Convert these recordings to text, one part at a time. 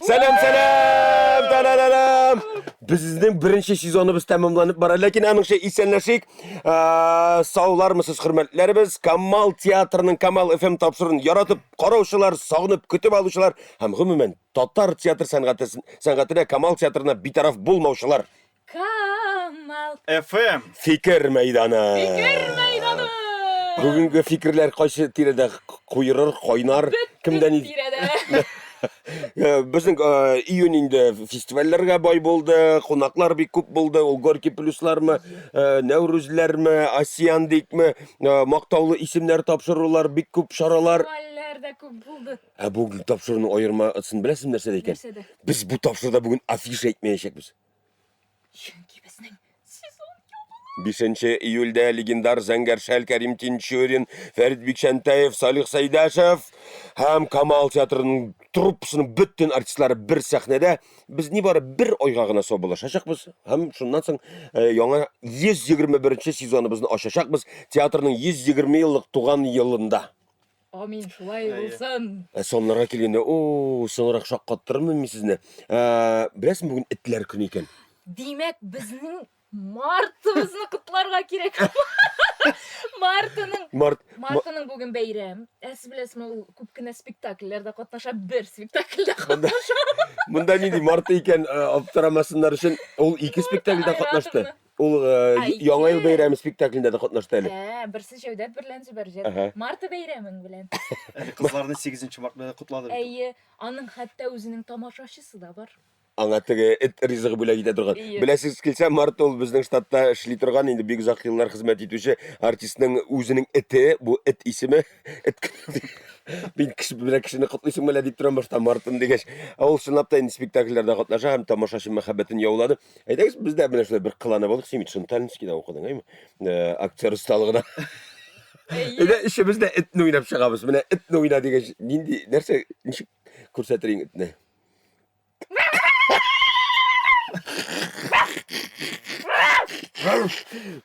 Selam selam. Talalam. Bizning birinchi sezonimiz tamomlanib boradi, lekin aniqcha esenlashik. Sog'larmisiz hurmatlarimiz? Kamal teatrining Kamal FM topshirini yaratib, qarovchilar, sog'inib, kutib oluvchilar ham umuman Tatar teatr san'atida Kamal teatrina betaraf bo'lmovchilar. Kamal FM. Fikr maydoni. Fikr maydoni. Bugungi fikrlar qaysi tirada qo'yirar, qaynar, kimdan Bizning iyuningda festivallarga boy bo'ldi, qonaqlar bir ko'p bo'ldi. Gorki pluslarmi, Navruzlarmi, Asiyandikmi, maqtovli ismlar topshiruvlar, bir ko'p choralar. Mallarda ko'p bo'ldi. Bugun topshiriqni ayirmasini bilasizmi narsa ekan? Biz bu topshiriqda bugun afisha aytmayashakmiz. Chunki bizning sezon 5-iyulda legendar Zangarshal Karim Tinchurin, Farid Bikshantayev, Salih Saidashev ham Kamal teatrining truppasining butun artistlari bir sahnada biz nibari bir oyog'ina so'bolashacakmiz. Ham shundan so'ng yangi 121-sezonimizni ochacakmiz. Teatrning 120 yillik tug'an yilida. Amin, shulay bo'lsin. Sonlara kelganda, sonroq shoqqattirmi sizni? Bilasizmi bugun itlar kuni ekan. Demak, bizning martimizni qutlarga kerak. Martining bugun bayram. Siz bilasizmi, u ko'pgina spektakllarda qatnashib, bir spektaklda qatnashib. Bunda neydi? Martda ekan optiramasinlar uchun ul ikki spektaklda qatnashdi. Ul yangi yil bayrami spektaklida qatnashdi hali. Birsi Shavdat bilan Zubarjat. Marta bayraming bilan. Qizlarni 8-martda qutladi. Aning hatto o'zining tomoshabchisi da bor. Anatiga it rizqi bo'la ketadi turgan. Bilasiz kelsa Marta ul bizning shtatda ishli turgan, endi bek uzoq yillar xizmat etuvchi artistning o'zining iti, bu it ismi it. Ben kishini qutlaysan bo'la deb turam boshda Martin degach. Ul shunlabda endi spektakllarda qatnasha ham tomoshachi muhabbatini yovladi. Aytasiz bizda mana shunday bir qilana bo'ldik, sen uchun Talinskida o'qiding, aymi? Aktyor ustaligida. Eda ishimizda itni o'ynab chiqamiz. Mana itni o'yna degach, endi narsa ko'rsatiring itni.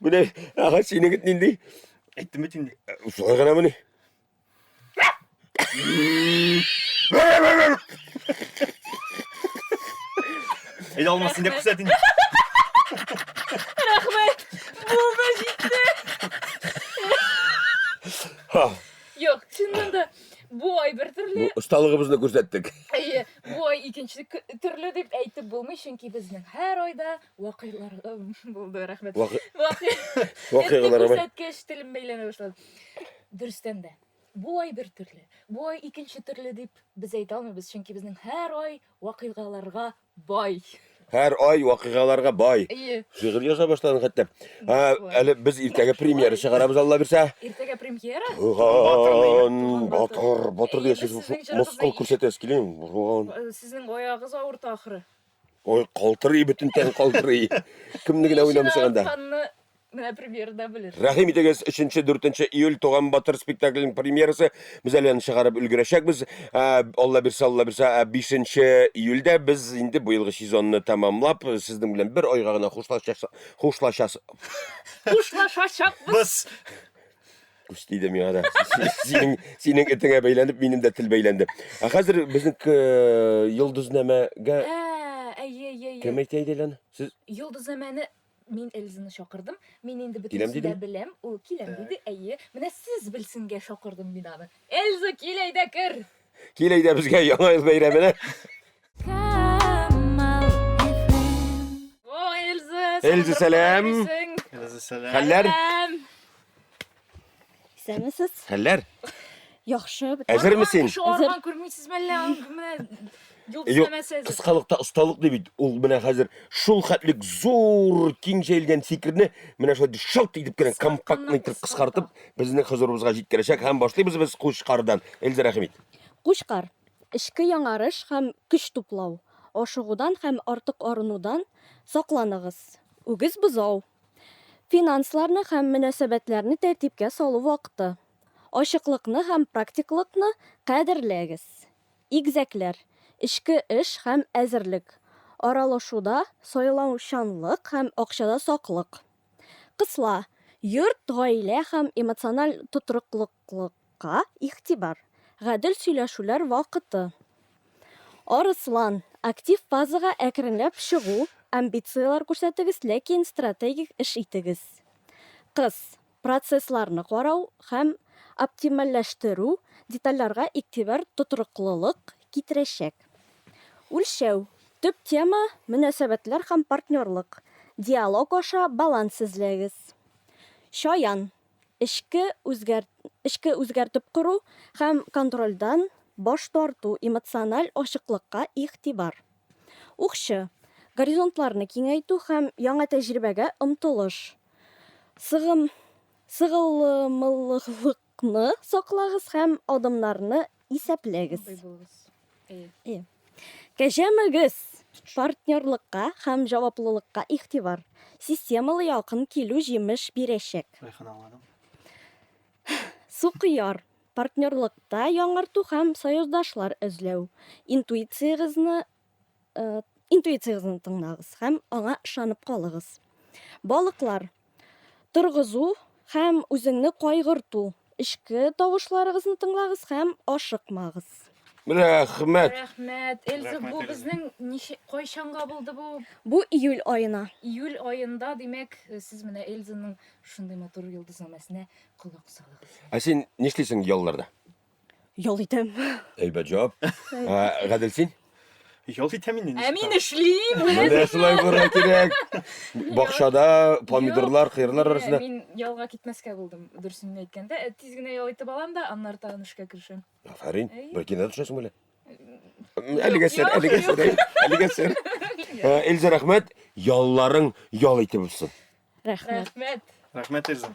Bu ne? Aha senin git nindi? Aytdim endi. Şuna qara buni. Ey olmasın deb ko'rsating. Rahmat. Bo'ldi yetdi. Yo'q, chindan da bu oy bir turli. Ustaligimizni ko'rsatdik. Bu oy ikkinchi turli deb aytib bo'lmaydi, chunki bizning har oyda voqealar bo'ldi. Rahmat. Voqealar ko'rsatgach tilim baylana boshladi. Durustanda. Bu oy bir turli. Bu oy ikkinchi turli deb biz ayta olmaymiz, chunki bizning har oy voqealarga boy. Har oy voqealarga boy. Shi'r yoza boshladim hatto. Hali biz ertaga premyera chiqaramiz, Alloh bersa. Ertaga premyera? Botir deysiz, musqul ko'rsatasiz keling. Sizning oyog'ingiz og'irdi oxiri. Oy, qoltiri butun tan qoltiri. Kimnigina o'ynamasaganda. Mana premyerada bilir. Rahim etagaz 3-4-iyul Tug'an Botir spektaklining premyerasi biz hali chiqarib ulgurashakmiz. Alloh bersa 5-iyulda biz endi bu yilgi sezonni tamomlab, sizning bilan bir oyog'ina Xo'shlashashaqmiz. Kustiydim ya da. Sening itinga baylanib, mening de til baylandi. Hozir bizning Yulduznamaga kim aytaydilar? Siz Yulduznamani men Elzini chaqirdim. Men endi bitimda bilam, u kelam dedi. Mana siz bilsinga chaqirdim men uni. Elza kelayda kir. Kelayda bizga yangi yil bayramini. Kamal FM. Elza salam. Elza salam. Hallar. Semisiz? Hallar. Yaxshi. Hazır mısın? Şu orman ko'rmaysiz malla. Qisqalikda ustalik deydi. Ul mana hozir shul xatlik zo'r kengaygan fikrni mana shu shalt edib kelgan kompaktni qisqartib bizning huzurimizga yetkazishak ham boshlaymiz biz Qo'shqardan. Elza rahmat. Qo'shqar. Ishqi yangarish ham kuch to'plav. Oshig'udan ham ortiq orinudan saqlanig'iz. Ugiz buzov. Finanslarni ham munosabatlarni tartibga soluv vaqti. Oshiqlikni ham praktiklikni qadrlaygiz. Igzaklar. Ishki ish ham azirlik. Aralashuvda soylanuvchanlik ham oqshada saqliq. Qisla. Yurt, oila ham emotsional tuturuqliqqa ig'tibor. G'adil сөйләшүләр вакыты. Арыслан, актив фазага әкренләп чыгу, амбициялар күрсәтегез, ләкин стратегик эш итегез. Кыз, процессларны карау һәм оптимальләштерү, детальләргә игътибар тотрыклылык китерәчәк. Үлчәү, төп тема мөнәсәбәтләр һәм партнерлык. Диалог аша баланс эзләгез. Шаян, эшкә үзгәртеп кору һәм контрольдан баш тарту, эмоциональ ачыклыкка игътибар. Укчы, горизонтларны киңәйтү һәм яңа тәҗрибәгә омтылыш. Сыгылмалылыкны саклагыз һәм адымнарны исәпләгез. Кәҗәмегез, партнерлыкка һәм җаваплылыкка игътибар. Системалы якын килү җимеш бирәчәк. Райхан аңладым. Сукыяр, партнерлыкта яңарту һәм союздашлар эзләү. Интуициягызны тыңлагыз һәм аңа ышанып калыгыз. Балыклар, торгызу һәм үзеңне кайгырту. Ишке тавышларыгызны тыңлагыз һәм ашыкмагыз. Рәхмәт. Рәхмәт. Эльза, бу безнең кайчанга булды бу? Бу июль айына. Июль айында, димәк, сез менә Эльзаның шундый матур йолдызнамәсенә колак салыгыз. Ә син нишлисең ялларда? Ял итәм. Әйбәт җавап. Гадел син? Yol itamin Ә мин эшлим. Менә шулай булырга кирәк. Бакчада помидорлар, кыйрлар арасында. Мин ялга китмәскә булдым, дөресен әйткәндә. Тиз генә ял итеп алам да, аннары тагын эшкә керешәм. Афарин. Бер кино төшәсең белә. Юк, Әлегә сер. Эльза, рәхмәт. Ялларың ял итеп булсын. Рәхмәт. Рәхмәт. Рәхмәт Эльза.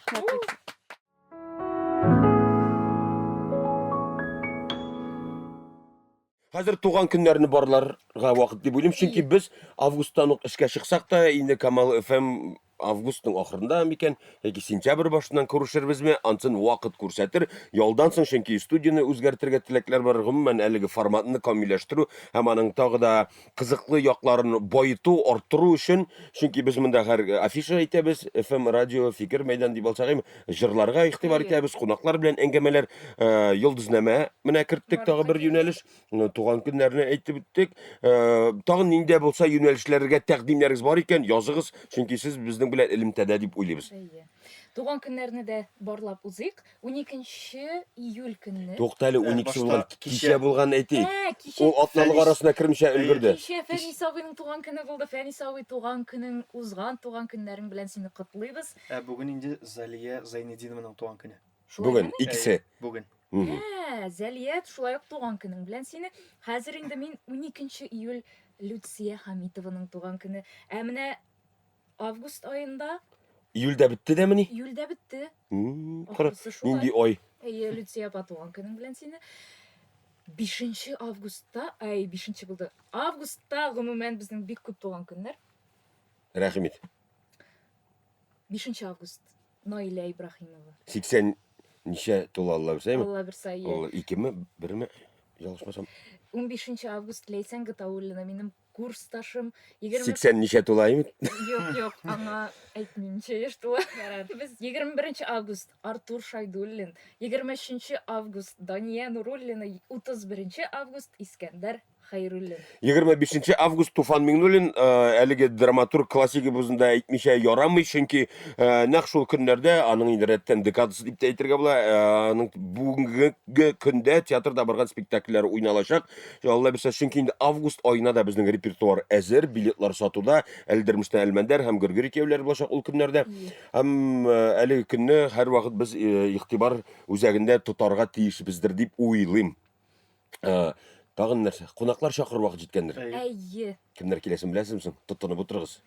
Хәзер туган көннәрне барларга вакыт дип уйлыйм, чөнки без августтан ук эшкә чыксак та, инде Камал ФМ августның ахырында микән, яки сентябрь башыннан күрешербезме, ансын вакыт күрсәтер. Ялдан соң, чөнки студияны үзгәртергә теләкләр бар, гомумән әлеге форматны камилләштерү һәм аның тагы да кызыклы якларын байыту, арттыру өчен, чөнки без монда һәр афиша әйтәбез, ФМ радио фикер мәйдан дип алсак, җырларга игътибар итәбез, кунаклар белән әңгәмәләр, йолдызнамә менә керттек, тагы бер юнәлеш, туган көннәрне әйтеп үттек. Тагын нинди булса юнәлешләргә тәкъдимнәрегез бар икән, языгыз, чөнки сез безнең белән элемтәдә дип уйлыйбыз. Туган көннәрне дә барлап узыйк. 12 июль көнне. Туктале 12 башта булган, кичә кичә булган әйтик. Кичә Ул атналык арасына кермичә өлгерде. Кичә Фәнис абыйның туган көне булды. Фәнис абый туган көнең узган, туган көннәрең белән сине котлыйбыз. Бүген инде Залия Зайнетдинованың туган көне. Бүген икесе. Бүген. Зәлия, шулай ук туган көнең белән сине. Хәзер инде мин 12 июль Люция Хамитованың туган көне. Ә менә август айында, Июльдә бетте дәмени? июльдә бетте. Нинди ай? Люция апа туган көнең белән сине. 5 августта, 5 булды. Августта гомумән безнең бик күп туган көннәр. Рәхмәт. 5 август. Наилә Ибраһимова. 80 ничә тула Алла белсәме? Алла бер сай. Ул 2ме, 1ме? Ялгышмасам. 15 август Лейсән Гатауллина минем курсташым. 20 80 ничә тула име? Юк, аңа әйтмимчә яшь тула. Без 21 август Артур Шайдуллин, 23 август Дания Нуруллина, 31 август Искәндәр Хәйруллин. 25 август Туфан Миңнуллин, әлеге драматург классигыбызында әйтмичә ярамый, чөнки нәкъ шул көннәрдә аның инде рәттән декадасы дип тә әйтергә була, аның бүгенге көндә театрда барган спектакльләр уйналачак. Алла бирсә, чөнки инде август аена да безнең репертуар әзер, билетлар сатуда, Әлдермештән Әлмәндәр һәм Гөргөр икәүләр булачак ул көннәрдә. Һәм әлеге көнне һәр вакыт без игътибар үзәгендә тотарга тиешбездер дип уйлыйм. Тагын нәрсә? Кунаклар чакыр вакыт җиткәндер. Әйе. Кемнәр киләсен беләсезме? Тотынып утырыгыз.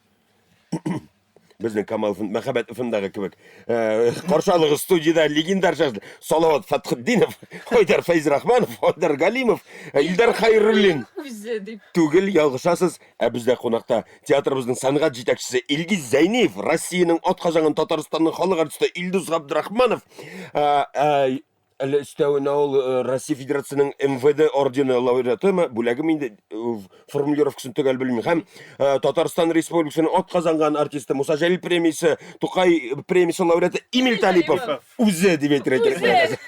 Безнең Камал мәхәббәт фондагы кебек. Каршалыгы студияда легендар шахмат Салават Фатхетдинов, Хайдар Фәйзрахманов, Хайдар Галимов, Илдар Хәйруллин. Үзе дип. Түгел, ялгышасыз. Бездә кунакта театрыбызның сәнгать җитәкчесе Илгиз Зәйниев, Россиянең атказанган Татарстанның халык артисты Илдус Габдрахманов, әле өстәвенә ул Россия Федерациясының МВД ордены лауреатымы, бүләгем инде формулировкасын төгәл белмим. Һәм Татарстан Республикасының атказанган артисты Муса Җәлил премиясе, Тукай премиясе лауреаты Эмиль Талипов үзе дип әйтергә кирәк.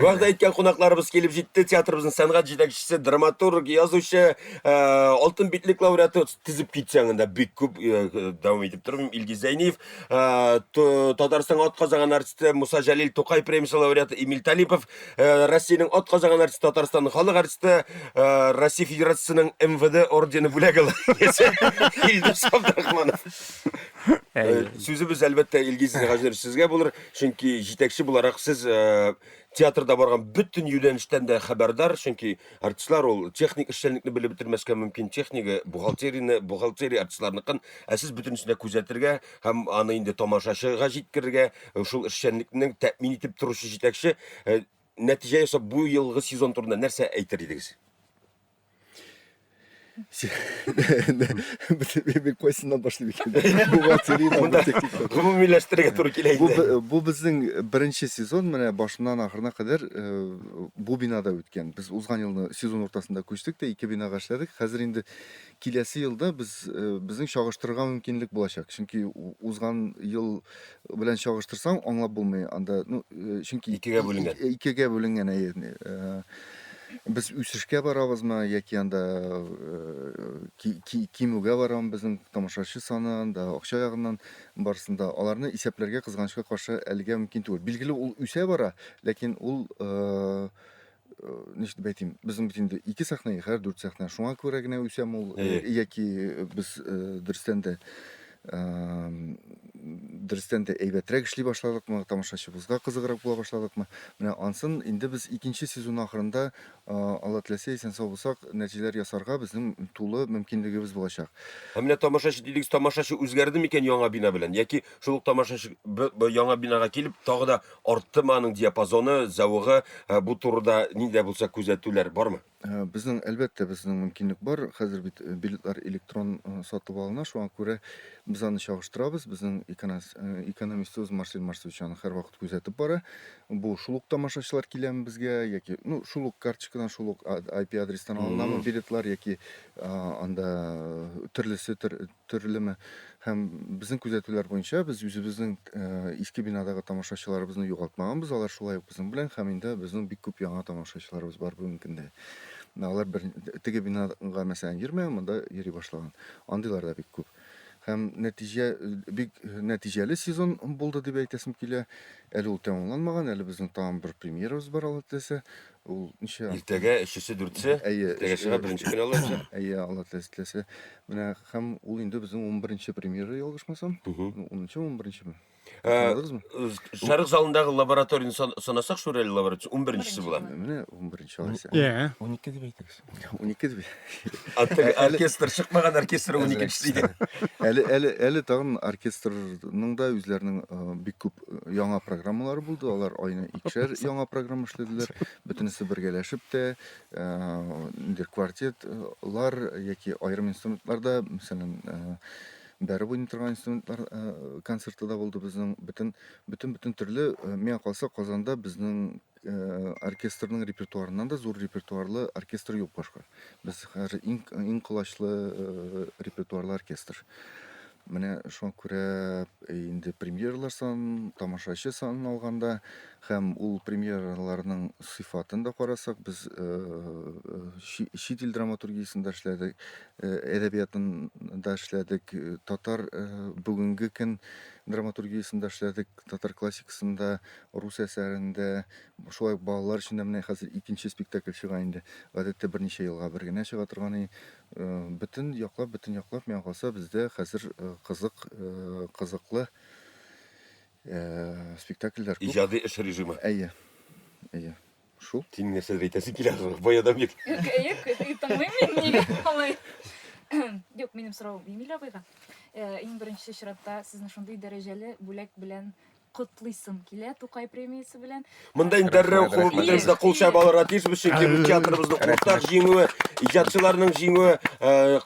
Вакыт әйткән кунакларыбыз килеп җитте. Театрыбызның сәнгать җитәкчесе, драматург, язучы, алтын битлек лауреаты тизеп китсәң инде бик күп дәвам итеп торам. Илгиз Зәйниев, Татарстан атказанган артисты Муса Җәлил, Тукай премиясе лауреаты Эмиль Талипов, Россиянең атказанган артисты, Татарстанның халык артисты, Россия Федерациясының МВД ордены бүләге Илдус Абдрахманов. Сүзебез әлбәттә Илгиз Гаҗер сезгә булыр, чөнки җитәкче буларак сез театрда барган бөтен юнәлештән дә хәбәрдар, чөнки артистлар ул техник эшчәнлекне белеп бетермәскә мөмкин, техника, бухгалтерия артистларныкын, ә сез бөтенесенә күзәтергә һәм аны инде тамашачыга җиткерергә, шул эшчәнлекне тәэмин итеп торучы җитәкче. Нәтиҗә ясап, бу елгы сезон турында нәрсә әйтер идегез? Мен қойсынан башлап екен. Гомумиләштерергә туры килә инде. Бу безнең беренче сезон, менә башыннан ахырына кадәр бу бинада үткән. Без узган елны сезон ортасында күчтек тә, ике бинага эшләдек. Хәзер инде киләсе елда безнең чагыштырырга мөмкинлек булачак. Чөнки узган ел белән чагыштырсаң аңлап булмый. Анда, чөнки Икегә бүленгән. Икегә бүленгән. Biz үсешкә барабызмы, яки анда кимүгә барам безнең тамашачы саны, анда акча ягыннан барысында аларны исәпләргә кызганычка каршы әлегә мөмкин түгел. Билгеле ул үсә бара, ләкин ул ничек дип әйтим, безнең бит инде 2 сәхнә, һәр 4 сәхнә. Шуңа күрә генә үсәм ул, яки без дөрестән дә әйбәтрәк эшли башладыкмы, тамашачыбызга кызыграк була башладыкмы. Менә ансын инде без 2нче сезон ахырында Алла теләсә исән сау булсак, нәтиҗәләр ясарга безнең тулы мөмкинлегебез булачак. Һәм менә тамашачы дидегез, тамашачы үзгәрде микән яңа бина белән? Яки шул ук тамашачы яңа бинага килеп, тагы да арттымы аның диапазоны, зәвыгы, бу турыда нидә булса күзәтүләр бармы? Безнең әлбәттә безнең мөмкинлек бар. Хәзер бит билетлар электрон сатып алына, шуңа күрә без аны чагыштырабыз. Безнең экономистыбыз Марсель Марсович аны һәрвакыт күзәтеп бара. Бу шул ук тамашачылар киләме безгә, яки шул ук карточкадан, шул ук IP адрестан алынамы билетлар, яки анда төрлеме. Һәм безнең күзәтүләр буенча без үзебезнең иске бинадагы тамашачыларыбызны югалтмаганбыз. Алар шулай ук безнең белән, һәм инде безнең бик күп яңа тамашачыларыбыз бар бүгенге көндә. Алар теге бинага мәсәлән йөрмәгән, монда йөри башлаган. Андыйлар да бик күп. Һәм бик нәтиҗәле сезон булды дип әйтәсем килә. Әле ул тәмамланмаган, әле безнең тагын бер премьерабыз бар, Алла теләсә. Ул ничә? Иртәгә 3-се, 4-се, иртәгә чыга беренче көн алачак. Алла теләсә. Менә һәм ул инде безнең 11нче премьера ялгышмасам, 10нчы, 11нче. Шарык залындагы лабораторияны санасак, Шүрәле лабораториясе 11нчесе була. Менә 11нче алайса. 12 дип әйтегез. 12 дип. Оркестр чыкмаган, оркестр 12нчесе иде. Әле тагын оркестрның да үзләренең бик күп яңа программалары булды. Алар айына 2шәр яңа программа эшләделәр. Бөтенесе бергәләшеп тә, квартетлар яки аерым инструментларда, мәсәлән, бәреп уйный торган инструментлар концерты да булды безнең. Бөтен төрле, миңа калса Казанда безнең оркестрның репертуарыннан да зур репертуарлы оркестр юк башка. Без хәзер иң кылачлы репертуарлы оркестр. Менә шуңа күрә инде премьерлар сан, тамашачы санын алганда, һәм ул премьерларның сыйфатын да карасак, без чит ил драматургиясендә эшләдек, әдәбиятын да эшләдек, татар бүгенге көн драматургиясендә эшләдек, татар классикасында, рус әсәрендә, шулай балалар өчен дә менә хәзер 2нче спектакль чыга инде. Гадәттә берничә елга бер генә чыга торган. Бөтен яклап, миңа калса бездә хәзер кызыклы спектакльләр күп. Иҗади эш режимы. Әйе. Шул. Син нәрсә әйтәсең килә? Баядан бик. Тыңлыйм мин нигә алай. Юк, минем сорау Эмиль абыйга. Иң беренче чиратта сезне шундый дәрәҗәле бүләк белән котлыйсым килә, Тукай премиясе белән. Монда инде дәррәү хөрмәтебезне кул чаба алырга тиешбез, чөнки бу театрыбызның уртак җиңүе, иҗатчыларның җиңүе,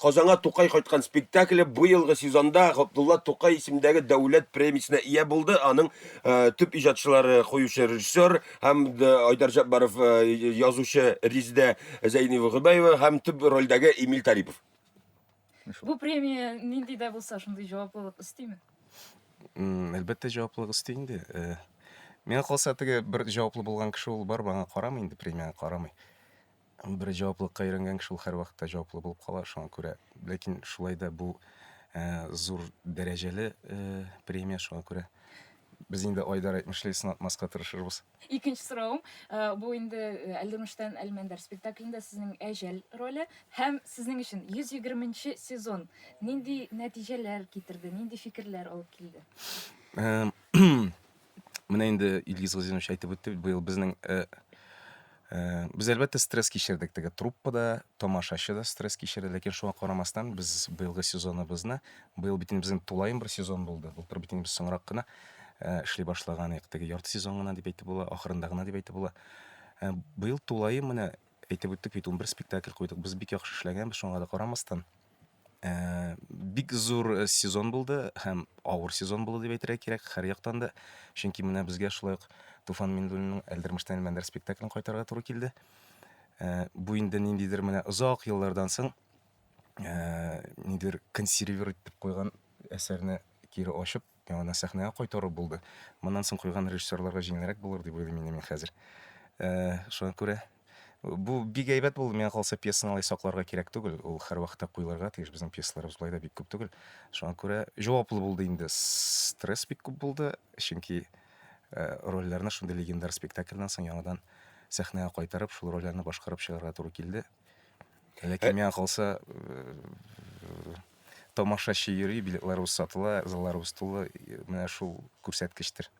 Казанга Тукай кайткан спектакле бу елгы сезонда Габдулла Тукай исемендәге дәүләт премиясенә ия булды. Аның төп иҗатчылары коючы режиссер һәм Айдар Җаббаров, язучы Резидә Зәйнева Гыбаева һәм төп рольдәге Эмиль Талипов. Бу премия нинди дә булса шундый җаваплылык истиме? Әлбәттә җаваплылык исте инде. Мен қалса теге бір жауаплы болған кіші ол бар, маған қарамай, енді премияға қарамай. Бір жауаплылыққа үйренген кіші ол әр уақытта жауаплы болып қалар, шоған көре. Лекин шулай да бұл зор дәрежелі премия, шоған көре. Біз енді Айдар айтмышлай сынатмасқа тырышырбыз. Икенче сорауым, бу инде Әлдермештән Әлмәндәр спектаклендә сезнең әҗәл роле һәм сезнең өчен 120нче сезон нинди нәтиҗәләр китерде, нинди фикерләр алып килде? Менә инде Илгиз Газинович әйтеп үтте, быел безнең без әлбәттә стресс кичердек теге труппада, тамашачы да стресс кичерде, ләкин шуңа карамастан без быелгы сезоныбызны, быел бит инде безнең тулайым бер сезон булды. Былтыр бит инде без соңрак кына эшли башлаган идек, теге ярты сезон гына дип әйтеп була, ахырында гына дип әйтеп була. Быел тулайым менә әйтеп үттек бит 11 спектакль куйдык. Без бик яхшы эшләгәнбез, шуңа да карамастан. Бик зур сезон булды һәм авыр сезон булды дип әйтергә кирәк һәр яктан да. Чөнки менә безгә шулай ук Туфан Миндуллинның Әлдермештән Әлмәндәр спектаклен кайтарга туры килде. Бу инде ниндидер менә озак еллардан соң нидер консервировать итеп куйган әсәрне кире ачып, яңадан сәхнәгә кайтару булды. Моннан соң куйган режиссерларга җиңелрәк булыр дип уйлыйм инде мин хәзер. Шуңа күрә бу бик әйбәт булды. Миңа калса пьесаны алай сакларга кирәк түгел. Ул һәр вакытта куйларга тиеш. Безнең пьесаларыбыз булай да бик күп түгел. Шуңа күрә җаваплы булды инде. Стресс бик күп булды. Чөнки рольләрне шундый легендар спектакльдән соң яңадан сәхнәгә кайтарып, шул рольләрне башкарып чыгарга туры килде. Ләкин миңа калса тамашачы йөри, билетларыбыз сатыла, залларыбыз тулы, менә шул күрсәткечтер.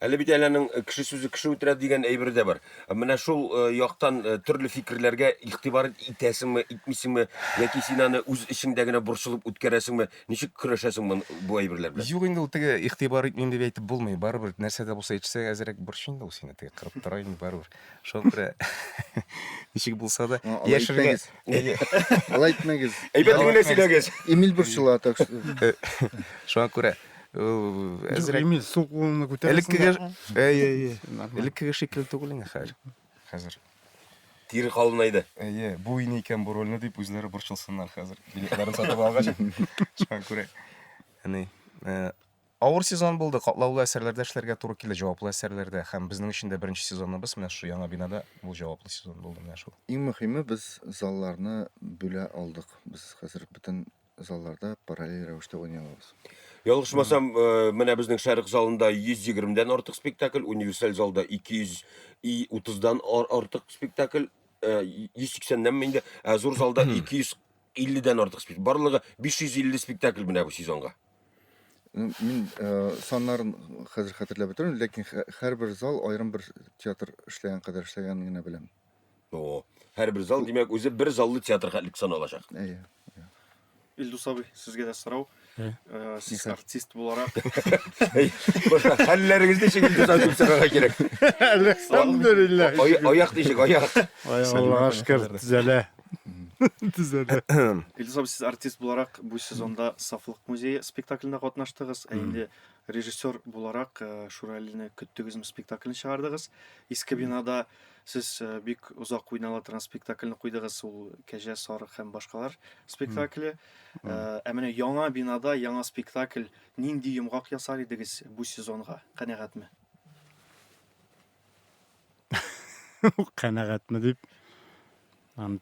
Әле бит әләнең кеше сүзе кеше үтерә дигән әйбер дә бар. Менә шул яктан төрле фикерләргә игътибар итәсеңме, итмисеңме, яки син аны үз ичеңдә генә борчылып үткәрәсеңме, ничек көрәшәсең бу әйберләр белән? Юк инде ул теге игътибар итмим дип әйтеп булмый. Барыбер нәрсәдә булса әйтсәң әзрәк борчу инде ул сине теге кырып тора инде барыбер. Шуңа күрә ничек булса да яшәргә. Алай итмәгез. Әйбәт генә сөйләгез. Эмиль борчыла, так что. Шуңа күрә әзрәк Эмиль сул кулыңны күтәрәсең. элеккеге шикелле түгел инде хәзер. Тире калынайды. Бу ине икән бу рольне дип үзләре борчылсыннар хәзер. Билетларын сатып алгач. Шуңа күрә. Яни авыр сезон булды. Катлаулы әсәрләрдә эшләргә туры килде, җаваплы әсәрләрдә һәм безнең өчен дә беренче сезоныбыз менә шу яңа бинада бу җаваплы сезон булды менә шул. Иң мөһиме без залларны бүлә алдык. Без хәзер бөтен залларда параллель рәвештә уйный алабыз. Ялгышмасам, менә безнең Шәрык залында 120дән артык спектакль, универсаль залда 230дан артык спектакль, 180дән инде, зур залда 250дән артык спектакль. Барлыгы 550 спектакль менә бу сезонга. Мин саннарын хәзер хәтерләп бетермим, ләкин һәрбер зал аерым бер театр эшләгән кадәр эшләгәнен генә беләм. Һәрбер зал, димәк, үзе бер заллы театр хәтлек саналачак. Илдус абый, сезгә дә сорау. Сез артист буларак. Хәлләрегез ничек инде сатып сорарга кирәк. Әлхәмдүлилләх. Аяк ничек, аяк? Аллага шөкер, түзәлә. Түзәлә. Илдус абый, сез артист буларак бу сезонда Сафлык музее спектаклендә катнаштыгыз. Инде режиссер буларак Шуралине көттегезме спектаклен чыгардыгыз. Иске бинада сез бик узак уйнала торган спектакльне куйдыгыз, ул Кәҗә Сарык һәм башкалар спектакле. Менә яңа бинада яңа спектакль нинди йомгак ясар идегез бу сезонга? Канәгатьме? Канәгатьме дип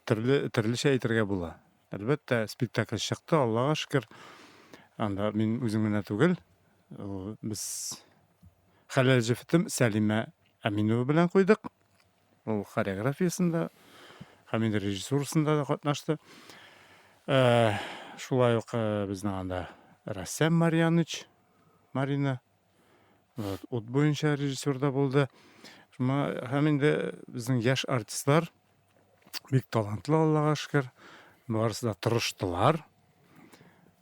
төрлечә әйтергә була. Әлбәттә, спектакль чыкты, Аллага шөкер. Анда мин үзем генә түгел, без Хәләл Җефетем Сәлимә Әминова белән куйдык. Ул хореографиясында һәм инде режиссурасында да катнашты. Шулай ук безнең анда рәссам Марина. Ут буенча режиссер да булды. Һәм инде безнең яшь артистлар бик талантлы, Аллага шөкер. Барысы да тырыштылар.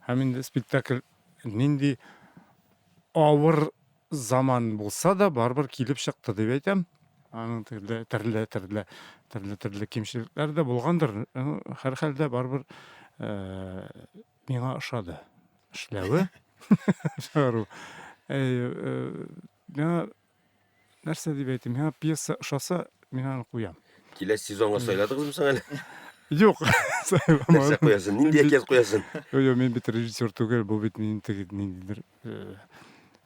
Һәм инде спектакль нинди авыр заман булса да барбыр килеп чыкты дип әйтәм. Аның төрле кимчелекләр дә булгандыр. Һәр хәлдә барбыр миңа ошады. Эшләве. Шару. Миңа нәрсә дип әйтим? Миңа пьеса ошаса, мин аны куям. Киләсе сезонга сайладыгызмы соң әле? Юк. Нәрсә куясың? Нинди әкият куясың? Мен бит режиссер түгел, бу бит ниндидер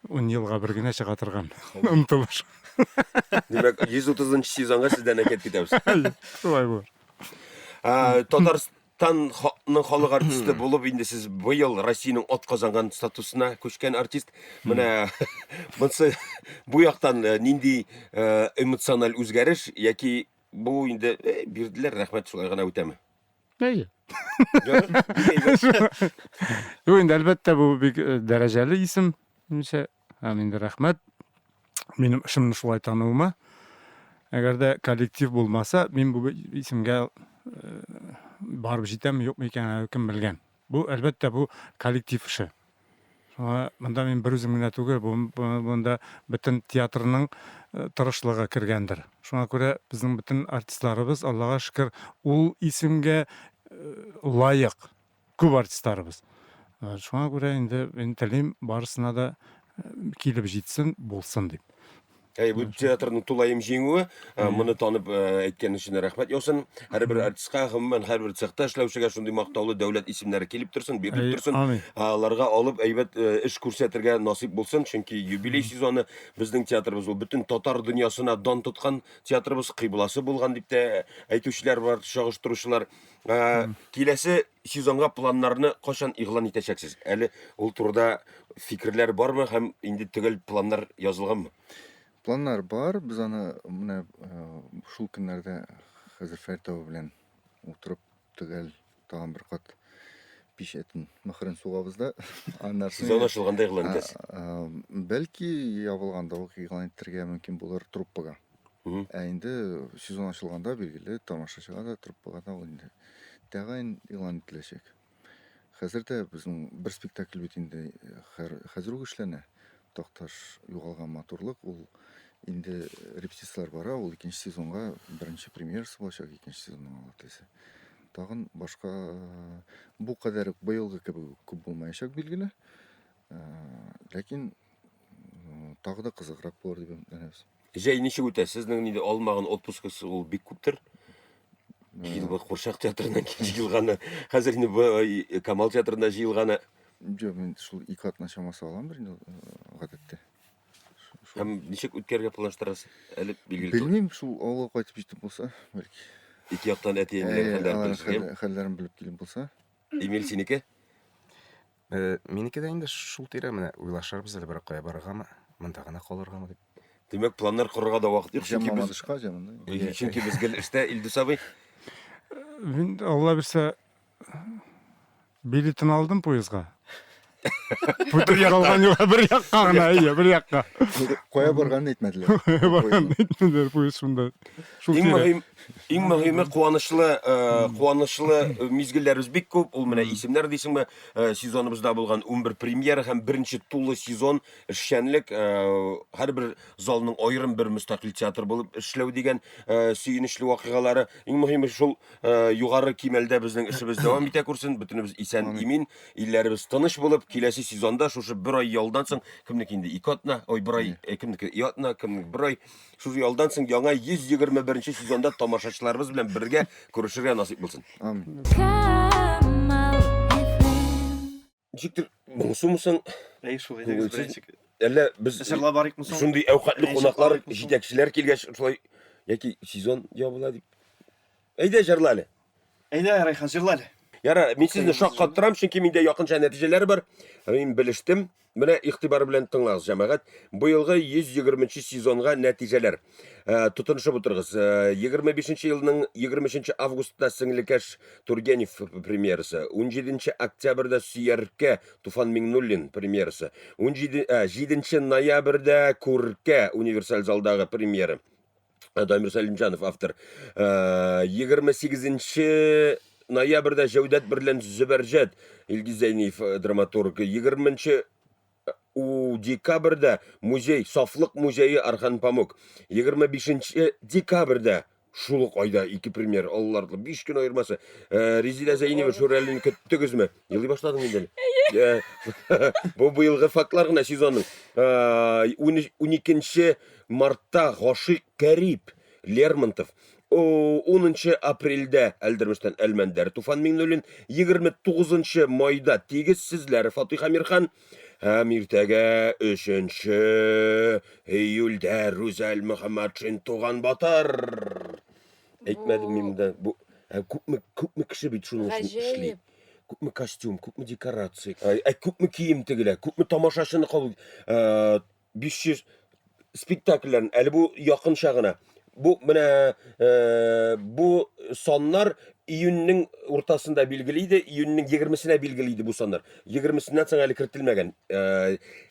10 елга бер генә чыга торган. Омтылыш. Демәк, 130 сезонга сездән әкәт китәбез. Шулай булыр. Татарстанның халык артисты булып инде сез быел Россиянең атказанган статусына күчкән артист. Менә монсы бу яктан нинди эмоциональ үзгәреш яки бу инде бирделәр, рәхмәт, шулай гына үтәме? Әйе. Юк, инде әлбәттә бу бик дәрәҗәле исем. Минемчә, һәм инде рәхмәт. Минем эшемне шулай тануыма. Әгәр дә коллектив булмаса, мин бу исемгә барып җитәм, юкмы икән, кем белгән. Бу әлбәттә бу коллектив эше. Шуңа монда мин бер үзем генә түгел, монда бөтен театрның тырышлыгы кергәндер. Шуңа күрә безнең бөтен артистларыбыз, Аллага шөкер, ул исемгә лайык күп артистларыбыз. Шуңа күрә инде мин телим барысына да килеп җитсен, булсын дип. Бу театрның тулайым җиңүе, моны танып әйткән өчен рәхмәт яусын. Һәрбер артистка, гомумән һәрбер цехта эшләүчегә шундый мактаулы дәүләт исемнәре килеп торсын, бирелеп торсын. Аларга алып әйбәт эш күрсәтергә насыйп булсын, чөнки юбилей сезоны безнең театрыбыз ул бөтен татар дөньясына дан тоткан театрыбыз, кыйбласы булган дип тә әйтүчеләр бар, чагыштыручылар. Киләсе сезонга планнарны кашан игълан итәчәксез? Әле ул турыда фикерләр бармы һәм инде төгәл планнар язылганмы? Планнар бар. Без аны менә шул көннәрдә хәзер Фәртәү белән утырып төгәл тагын бер кат пич этен мөхрен сугабыз да. Сезон ачылганда игълан итәсез. Бәлки ябылганда ук игълан итәргә мөмкин булыр труппага. Инде сезон ачылганда билгеле тамашачыга да труппага да инде тәгаен игълан ителәчәк. Хәзер дә безнең бер спектакль бит инде хәзер үк эшләнә. Такташ югалган матурлык, ул инде репетициялар бара, ул икенче сезонга беренче премьерасы булачак, икенче сезонның алатысы. Тагын башка бу кадәр быелгы кебек күп булмаячак билгеле. Ләкин тагы да кызыграк булыр дип әйтәбез. Җәй ничек үтә? Сезнең инде алмаган отпускысы ул бик күптер. Бу Курчак театрыннан җыелганы, хәзер инде Камал театрында җыелганы. Жоқ, мен шул 2 атна шамасы алам бер инде гадәттә. Һәм ничек үткәргә планлаштырасыз? Әле билгеле. Белмим, шул авылга кайтып җитеп булса, бәлки. Ике яктан әтиәннәр хәлләрен белеп килеп булса. Эмиль, синеке? Минеке дә инде шул тирә менә уйлашырбыз әле бер кая барыргамы, монда гына калыргамы дип. Демәк, планнар корырга да вакыт юк, чөнки без Җаммадышка җамында. чөнки без гел эштә Илдус абый. Мин Алла бирсә билетын алдым поездга. Бүтер яралган юк, бер якка гына, бер якка. Кая барганын әйтмәделәр. Барган әйтмәделәр поезд шунда. Шул Иң мөһиме куанычлы мизгелләребез бик күп. Ул менә исемнәр дисеңме, сезоныбызда булган 11 премьера һәм беренче тулы сезон эшчәнлек, һәрбер залның аерым бер мөстәкыйль театр булып эшләү дигән сөенечле вакыйгалары. Иң мөһиме шул югары кимәлдә безнең эшебез дәвам итә күрсен, бөтенебез исән имин, илләребез тыныч булып, киләсе сезонда шушы бер ай ялдан соң, кемнеке инде 2 атна, бер ай, кемнеке 2 атна, кемнеке бер ай, шушы ялдан соң яңа 121 сезонда тамашачыларыбыз белән бергә күрешергә насыйп булсын. Амин. Ничектер моңсумсың? Шулай дигез беренче. Әллә без Җырлап барыйкмы соң? шундый әүкатлы кунаклар, җитәкчеләр килгәч, шулай яки сезон ябыла дип. Әйдә җырла әле. Әйдә, Райхан, җырла әле. Яра, мин сезне шаккаттырам, чөнки миндә якынча нәтиҗәләр бар. Мин белештем. Менә игътибар белән тыңлагыз, җәмәгать. Быелгы 120 сезонга нәтиҗәләр. Тотынышып утырыгыз. 25 елның 23 августта Сеңлекәш Тургенев премьерасы, 17 октябрьдә Сөяркә Туфан Миңнуллин премьерасы, 7 ноябрьдә Күркә универсаль залдагы премьера. Дамир Сәлимҗанов автор. 28 ноябрьдә Җәүдәт берлән Зөбәрҗәт Илгиз Зәйниев драматург. 20 декабрьдә музей, Сафлык музее Архан Памук. 25 декабрьдә шул ук айда 2 премьер, Алларлы 5 көн аермасы. Резида Зәйнева Шүрәлин көттегезме? Елый башладың инде. Бу быелгы фактлар гына сезонның. 12 мартта Гашыйк Кәрип Лермонтов. 10 апрельдә Әлдермештән Әлмәндәр Туфан Миңнуллин, 29 майда Тигез сезләр Фатих Амирхан һәм иртәгә 3 июльдә Рүзәл Мөхәммәтшин туган батыр. Әйтмәдем мин монда. Бу күпме кеше бит шуның өчен эшли. Гаҗәеп. Күпме костюм, күпме декорация, күпме кием тегелә, күпме тамашачыны кабул. 500 спектакльләрен әле бу якынча гына. Бу менә бу соннар июньнең уртасында билгеле иде, июньнең 20-сенә билгеле иде бу соннар. 20-сеннән соң әле кертелмәгән.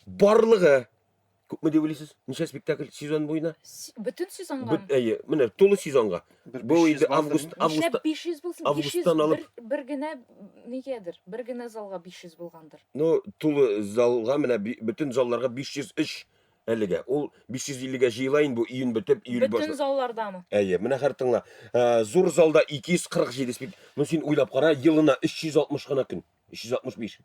Барлыгы күпме дип уйлыйсыз? Ничә спектакль сезон буена? Бөтен сезонга. Менә тулы сезонга. Бу инде августта 500 булсын. августтан 500 алып. бер генә нигәдер. Бер генә залга 500 булгандыр. Ну, тулы залга менә бөтен залларга 503 әлегә. Ул 550-гә җыела инде бу июнь бетеп, июль Бөтен башлап. заллардамы? Менә хәр тыңла. Зур залда 247 спектакль. Ну син уйлап кара, елына 360 гына көн. 365.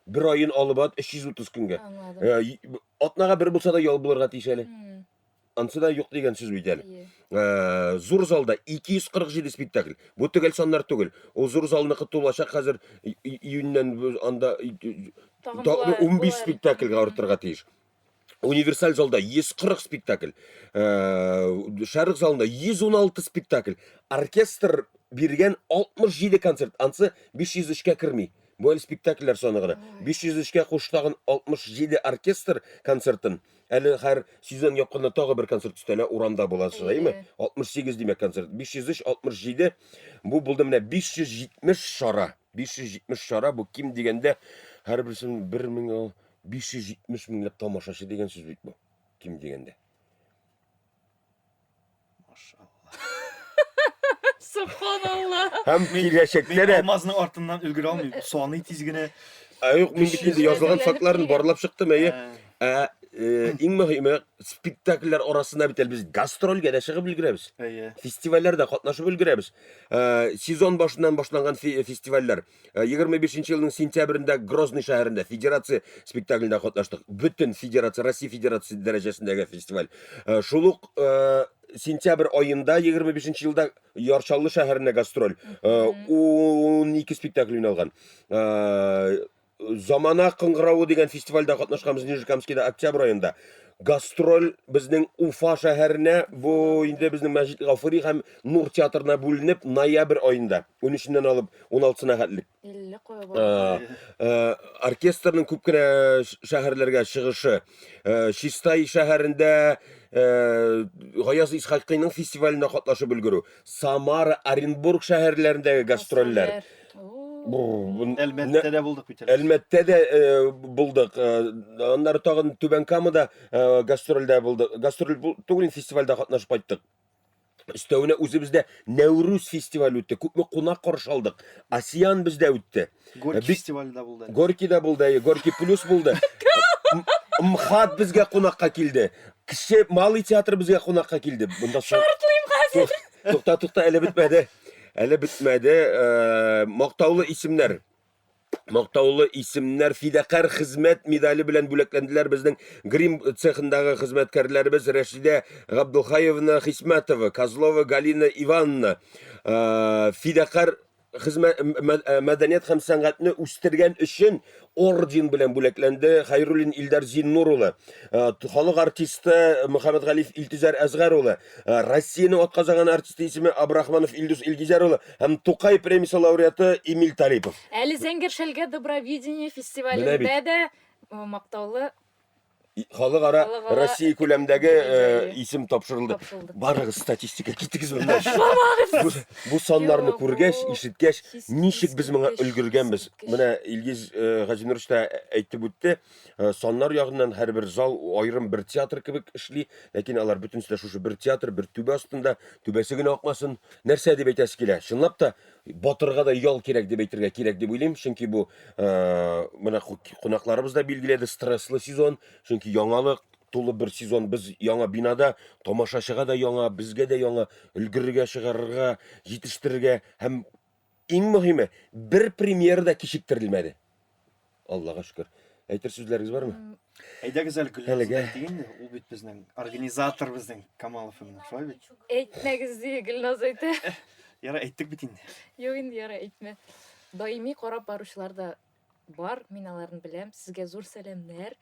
Бер айын алып ат 330 көнгә. Аңладым. Атнага бер булса да ял булырга тиеш әле. Ансы да юк дигән сүз бит әле. Зур залда 247 спектакль. Бу төгәл саннар түгел. Ул зур залныкы тулачак хәзер июньнән анда 15 спектакльгә артырга тиеш. Универсаль залда 140 спектакль. Шәрык залында 116 спектакль. Оркестр биргән 67 концерт. Ансы 503-кә керми. Бу әле спектакльләр саны гына. 503-кә куштагын 67 оркестр концертын. Әле һәр сезон япканда тагы бер концерт өстәлә урамда була шулаймы? 68 димәк концерт. 503, 67. Бу булды менә 570 шара. 570 шара бу ким дигәндә һәрберсен 570 меңләп тамашачы дигән сүз бит бу. Ким дигәндә. Машалла. Субханалла. Һәм киләчәктә дә Алмазның артыннан өлгерә алмыйм. Суаны тиз генә. юк, мин бит инде язылган фактларын барлап чыктым, Иң мөһиме спектакльләр арасында бит без гастрольгә дә чыгып өлгерәбез. Фестивальләрдә катнашып өлгерәбез. Сезон башыннан башланган фестивальләр. 25 елның сентябрендә Грозный шәһәрендә федерация спектаклендә катнаштык. Бөтен федерация, Россия федерация дәрәҗәсендәге фестиваль. Шул ук сентябрь айында 25 елда Ярчаллы шәһәренә гастроль. 12 спектакль уйналган. Замана кыңгыравы дигән фестивальдә катнашканбыз Нижекамскида октябрь аенда. Гастроль безнең Уфа шәһәренә, бу инде безнең Мәҗит Гафури һәм Нур театрына бүленеп ноябрь аенда 13-ннән алып 16-сына хәтлек. 50 куя бар. Оркестрның күп кенә шәһәрләргә чыгышы. Чистай шәһәрендә Гаяз Исхакыйның фестиваленә катнашып өлгерү. Самара, Оренбург шәһәрләрендәге гастрольләр. Әлбәттә дә булдык бит. Әлбәттә дә булдык. Аннары тагын Түбән Камада гастрольдә булдык. Гастроль түгел, фестивальдә катнашып кайттык. Өстәвенә үзебездә Нәүрүз фестиваль үтте. Күпме кунак каршы алдык. Асиян бездә үтте. Горький фестивалендә булды. Горькийда булды, Горький плюс булды. МХАТ безгә кунакка килде. Кеше Малый театр безгә кунакка килде. Бунда Шартлыйм хәзер. Тукта, әле бетмәде. Әле бетмәде. Мактаулы исемнәр. Мактаулы исемнәр фидакар хезмәт медале белән бүләкләнделәр безнең грим цехындагы хезмәткәрләребез Рәшидә Габдулхаевна Хисмәтова, Козлова Галина Ивановна. Фидакар хезмәт мәдәният һәм сәнгатьне үстергән өчен орден белән бүләкләнде Хайруллин Илдар Зиннур улы. Халык артисты Мөхәммәд Галиф Илтизар Әзгәр улы. Россияның атказаган артисты исеме Абрахманов Илдус Илгизәр улы һәм Тукай премиясе лауреаты Эмиль Талипов. Әле Зәңгәр Добровидение фестивалендә дә мактаулы Халыкара Россия күләмендәге исем тапшырылды. Барыгыз статистика китегез монда. Бу саннарны күргәч, ишеткәч, ничек без моңа өлгергәнбез? Менә Илгиз Газинурович та әйтеп үтте. Саннар ягыннан һәрбер зал аерым бер театр кебек эшли, ләкин алар бөтенсе шушы бер театр, бер түбә астында, түбәсе генә акмасын. Нәрсә дип әйтәсе килә? Чынлап та батырга да ял кирәк дип әйтергә кирәк дип уйлыйм, чөнки бу менә кунакларыбыз да билгеләде, стресслы сезон, чөнки яңалык, тулы бер сезон, без яңа бинада, тамашачыга да яңа, безгә дә яңа, өлгерергә, чыгарырга, җитештерергә һәм иң мөһиме, бер премьера кичектерелмәде. Аллага шөкер. Әйтер сүзләрегез бармы? Әйдәгез әле Гөлназ дигән, ул бит безнең организатор безнең Камалов инде, шулай бит? Әйтмәгез ди Гөлназ әйтә. Яра әйттек бит инде. Юк инде яра әйтмә. Даими карап баручылар да бар, мин аларны беләм. Сезгә зур сәламнәр.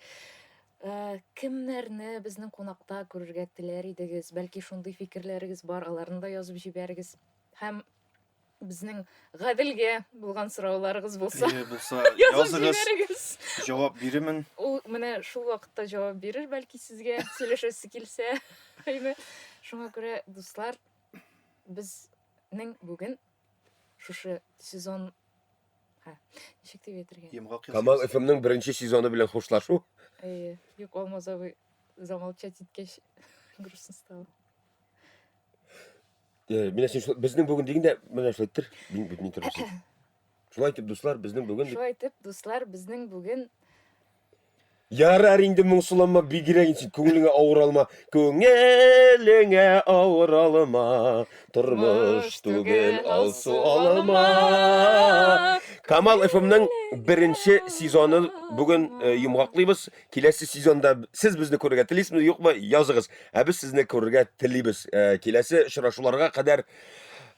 Кемнәрне безнең кунакта күрергә теләр идегез? Бәлки шундый фикерләрегез бар, аларны да язып җибәрегез. Һәм безнең Гаделгә булган сорауларыгыз булса, Булса, язып языгыз, җибәрегез. җавап бирермен. Ул менә шул вакытта җавап бирер, бәлки сезгә сөйләшәсе килсә. Әйме? Шуңа күрә, дуслар, безнең бүген шушы сезон ничек дип әйтергә? Йомгак Камал ФМның беренче сезоны белән хушлашу. Юк, Алмаза, вы замолчать иткәч грустно стало. Менә син безнең бүген дигәндә менә шулай тир. Мин бит торырсыз. Шулай итеп, дуслар, безнең бүген Шулай итеп, дуслар, безнең бүген ярар инде моңсуланма бигрәк син күңелеңә авыр алма. Күңелеңә авыр алма. Тормыш түгел алсу алма. Камал ФМның беренче сезоны бүген йомгаклыйбыз. Киләсе сезонда сез безне күрергә телисезме, юкмы? Языгыз. Без сезне күрергә телибез. Киләсе очрашуларга кадәр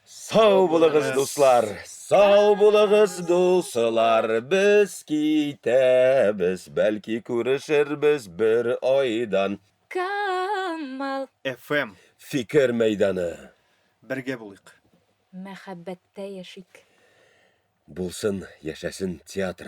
сау булыгыз, дуслар. Сау булыгыз, дуслар. Без китәбез, бәлки күрешербез бер айдан. Камал FM Фикер мәйданы. бергә булыйк. мәхәббәттә яшик. Булсын, яшәсен театр.